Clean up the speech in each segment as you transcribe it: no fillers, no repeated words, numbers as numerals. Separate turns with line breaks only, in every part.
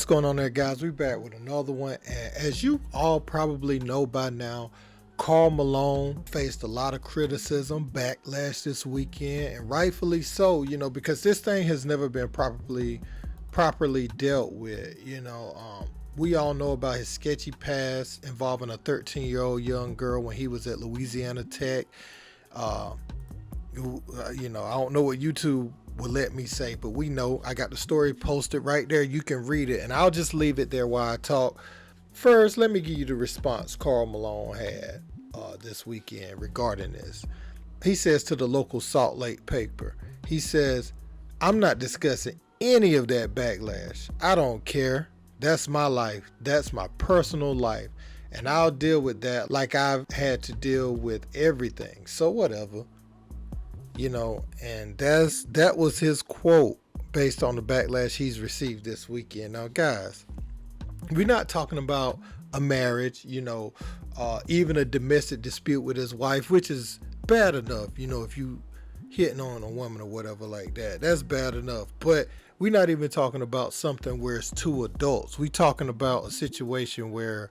going on there, guys? We back with another one, and as you all probably know by now, Karl Malone faced a lot of criticism, backlash this weekend, and rightfully so, because this thing has never been properly dealt with. We all know about his sketchy past involving a 13-year-old young girl when he was at Louisiana Tech. I don't know what YouTube will let me say, but we know. I got the story posted right there. You can read it, and I'll just leave it there while I talk. First, let me give you the response Karl Malone had this weekend regarding this. He says to the local Salt Lake paper, he says, "I'm not discussing any of that backlash. I don't care. That's my life. That's my personal life. And I'll deal with that like I've had to deal with everything. So whatever." And that was his quote based on the backlash he's received this weekend. Now, guys, we're not talking about a marriage, even a domestic dispute with his wife, which is bad enough, if you hitting on a woman or whatever like that. That's bad enough. But we're not even talking about something where it's two adults. We're talking about a situation where,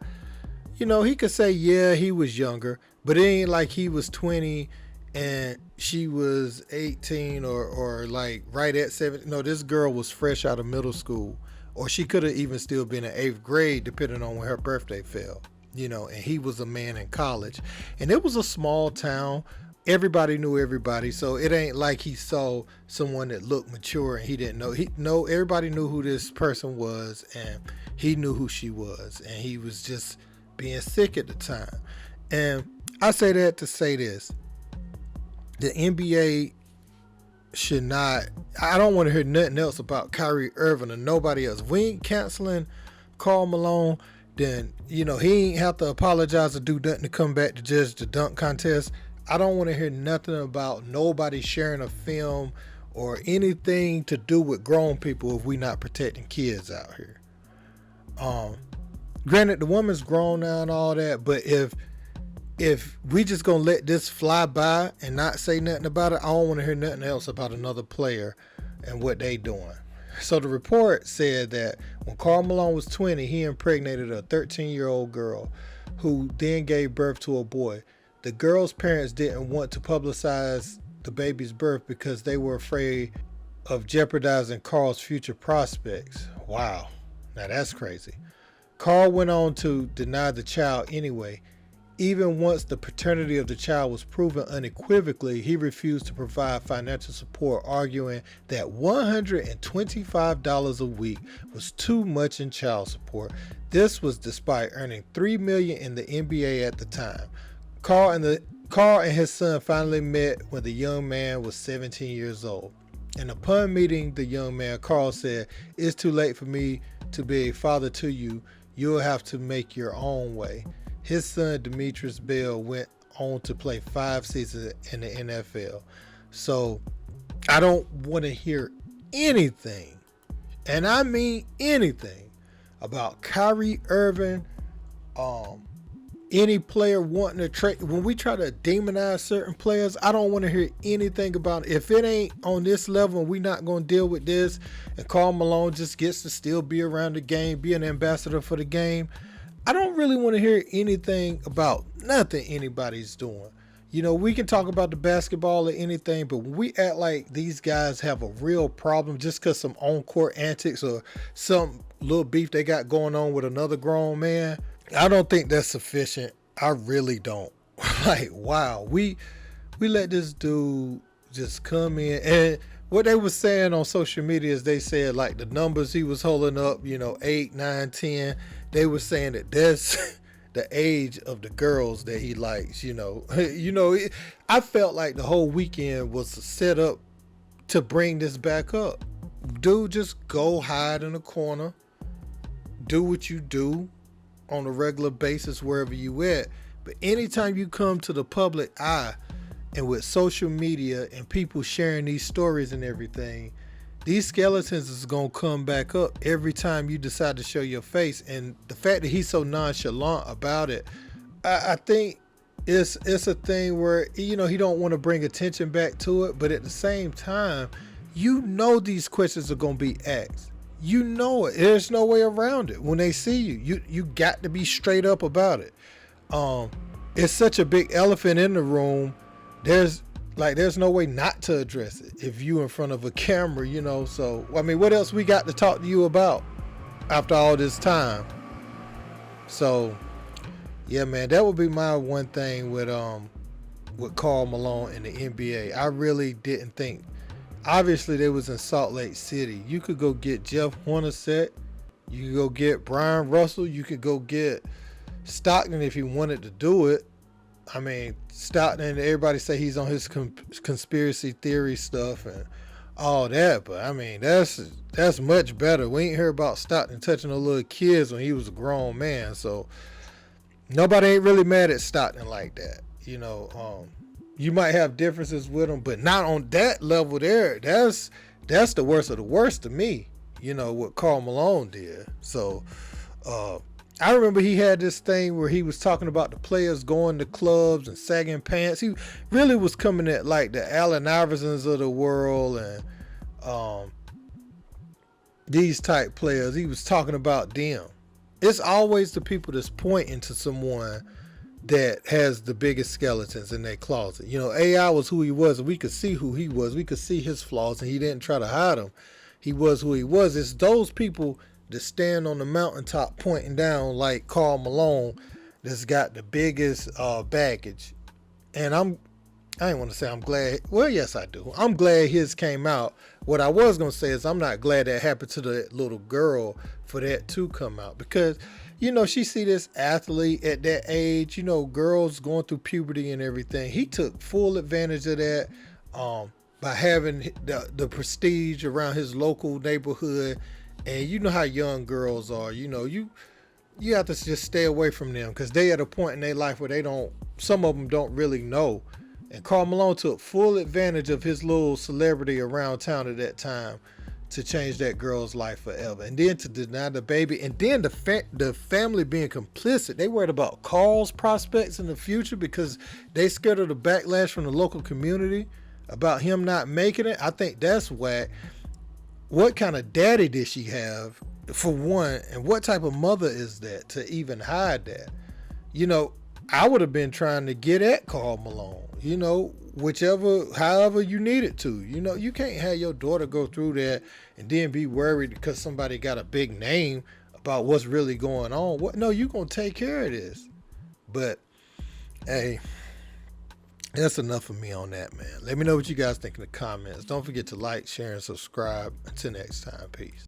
he could say, yeah, he was younger, but it ain't like he was 20 and she was 18 or like right at 7. No, this girl was fresh out of middle school, or she could have even still been in 8th grade, depending on when her birthday fell, and he was a man in college, and it was a small town. Everybody knew everybody. So it ain't like he saw someone that looked mature and he didn't know. Everybody knew who this person was, and he knew who she was, and he was just being sick at the time. And I say that to say this. The NBA should not, I don't want to hear nothing else about Kyrie Irving or nobody else. If we ain't canceling Karl Malone, then, he ain't have to apologize or do nothing to come back to judge the dunk contest. I don't want to hear nothing about nobody sharing a film or anything to do with grown people if we not protecting kids out here. Granted, the woman's grown now and all that, but if we just gonna let this fly by and not say nothing about it, I don't want to hear nothing else about another player and what they doing. So the report said that when Karl Malone was 20, he impregnated a 13-year-old girl who then gave birth to a boy. The girl's parents didn't want to publicize the baby's birth because they were afraid of jeopardizing Karl's future prospects. Wow, now that's crazy. Karl went on to deny the child anyway. Even once the paternity of the child was proven unequivocally, he refused to provide financial support, arguing that $125 a week was too much in child support. This was despite earning $3 million in the NBA at the time. Karl and his son finally met when the young man was 17 years old. And upon meeting the young man, Karl said, "It's too late for me to be a father to you. You'll have to make your own way." His son, Demetrius Bell, went on to play 5 seasons in the NFL. So I don't want to hear anything, and I mean anything, about Kyrie Irving, any player wanting to trade. When we try to demonize certain players, I don't want to hear anything about it. If it ain't on this level and we're not going to deal with this, and Karl Malone just gets to still be around the game, be an ambassador for the game, I don't really want to hear anything about nothing anybody's doing. We can talk about the basketball or anything, but when we act like these guys have a real problem just because some on-court antics or some little beef they got going on with another grown man, I don't think that's sufficient. I really don't. Like, wow, we let this dude just come in, and what they were saying on social media is they said like the numbers he was holding up, 8, 9, 10. They were saying that that's the age of the girls that he likes. I felt like the whole weekend was set up to bring this back up. Dude, just go hide in a corner. Do what you do on a regular basis wherever you at. But anytime you come to the public eye, and with social media and people sharing these stories and everything, these skeletons is going to come back up every time you decide to show your face. And the fact that he's so nonchalant about it, I think it's a thing where, he don't want to bring attention back to it. But at the same time, these questions are going to be asked. You know it. There's no way around it. When they see you, you got to be straight up about it. Um, it's such a big elephant in the room. There's no way not to address it if you in front of a camera, you know. So I mean, what else we got to talk to you about after all this time? So yeah, man, that would be my one thing with Karl Malone in the NBA. I really didn't think. Obviously, they was in Salt Lake City. You could go get Jeff Hornacek. You could go get Brian Russell. You could go get Stockton if you wanted to do it. I mean, Stockton, everybody say he's on his conspiracy theory stuff and all that, but I mean, that's much better. We ain't hear about Stockton touching the little kids when he was a grown man, so nobody ain't really mad at Stockton like that. You know, you might have differences with him, but not on that level there. That's the worst of the worst to me, you know, what Karl Malone did. So, I remember he had this thing where he was talking about the players going to clubs and sagging pants. He really was coming at like the Allen Iversons of the world and these type players. He was talking about them. It's always the people that's pointing to someone that has the biggest skeletons in their closet. You know, AI was who he was, and we could see who he was. We could see his flaws, and he didn't try to hide them. He was who he was. It's those people that stand on the mountaintop pointing down like Karl Malone that's got the biggest baggage. And I ain't want to say I'm glad. Well, yes, I do. I'm glad his came out. What I was going to say is I'm not glad that happened to the little girl for that to come out. Because, you know, she see this athlete at that age, you know, girls going through puberty and everything. He took full advantage of that by having the prestige around his local neighborhood. And you know how young girls are, you know, you have to just stay away from them because they at a point in their life where some of them don't really know. And Karl Malone took full advantage of his little celebrity around town at that time to change that girl's life forever. And then to deny the baby, and then the family being complicit. They worried about Karl's prospects in the future because they scared of the backlash from the local community about him not making it. I think that's whack. What kind of daddy did she have, for one, and what type of mother is that to even hide that? You know, I would have been trying to get at Karl Malone, you know, however you need it to. You know, you can't have your daughter go through that and then be worried because somebody got a big name about what's really going on. No, you going to take care of this. But, hey, that's enough of me on that, man. Let me know what you guys think in the comments. Don't forget to like, share, and subscribe. Until next time, peace.